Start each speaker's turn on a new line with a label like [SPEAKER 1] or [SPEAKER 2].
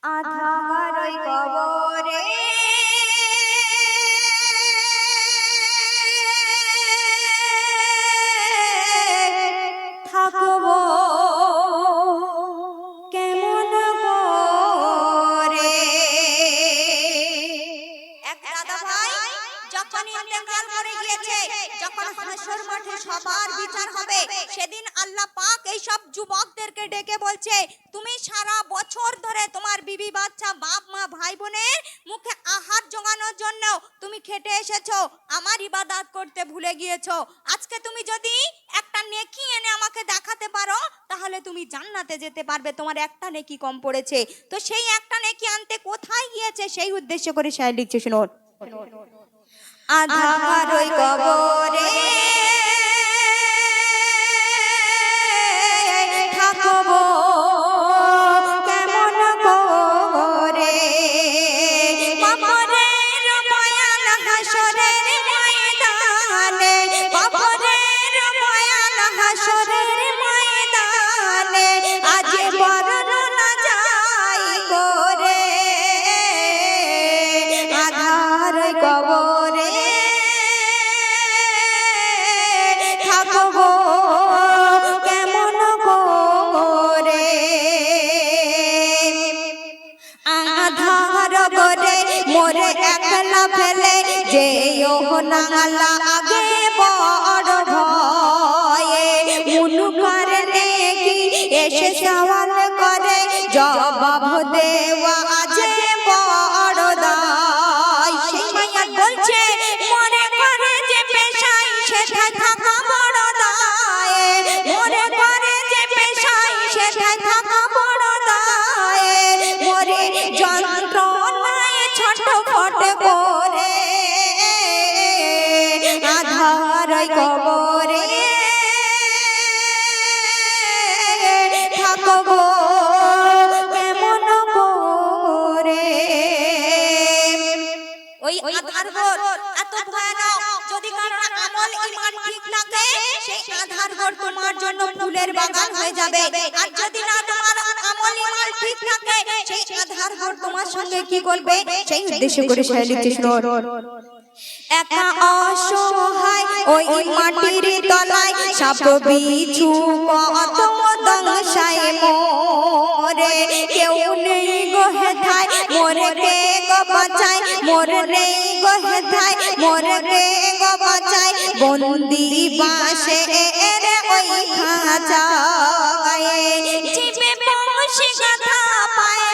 [SPEAKER 1] আধার ওই কবরে থাকবো কেমন করে। এক দাদা ভাই যখন ইন্তেকাল করে গিয়েছে, যখন হাসর মাঠে সবার বিচার হবে, সেদিন আল্লাহ পাক এই সব যুবকদেরকে ডেকে বলছে, তুমি সারা বছর ধরে তোমার বিবি বাচ্চা বাপ মা ভাই বোনের মুখে আহার জোগানোর জন্য তুমি খেটে এসেছো, আমার ইবাদত করতে ভুলে গিয়েছো। আজকে তুমি যদি একটা নেকি এনে আমাকে দেখাতে পারো, তাহলে তুমি জান্নাতে যেতে পারবে, তোমার একটা নেকি কম পড়েছে। তো সেই একটা নেকি আনতে কোথায় গিয়েছে, সেই উদ্দেশ্য করে শায়র লিখছে, শুনুন। আধার ওই কবরে থাকবো কেমন করে, কবরের বয়ান হাসরের ময়দানে, কবরের বয়ান হাসরের ময়দানে, আজ বর্ণনা যায় করে। আধার ওই কবরে থাকবো কেমন করে, আধার করে মোরে একলা ফেলে যেও না লাগে বড় ভয়ে, মুনকার নেকি এসে সওয়াল করে, জবাব দেওয়া আছে বড় দায়। সেই মাইয়া বলছে, মনে করে যে পেশাই সেটাই থাকা বড় দায়, মনে করে যে পেশাই সেটাই থাকা বড় দায়, মরে যন্ত্রণায় ছটফট করে। আধার ওই কবরে থাকবো কেমন করে। ওই আধার ঘর এত ভয়ানক, যদি কারোর আমল ঈমান ঠিক থাকে, সেই আধার ঘর তোমার জন্য ফুলের বাগান হয়ে যাবে। আর যদি না তোমার আমল ঈমান ঠিক থাকে, সেই আধার ঘর তোমার সঙ্গে কি করবে, সেই উদ্দেশ্য করে শায়র লিখছে, শুনুন। একা অসহায় ওই মাটির তলায় সাপ বিছু কত দংশায় মোরে, কেউ নেই গো হেথায় মোরে কে গো বাঁচায়, মোরে নেই গো হেথায় মোরে কে গো বাঁচায়, বন্দি বাঁশে এর ওই খাঁচায়, জিবে বংশী গাথা পায়ে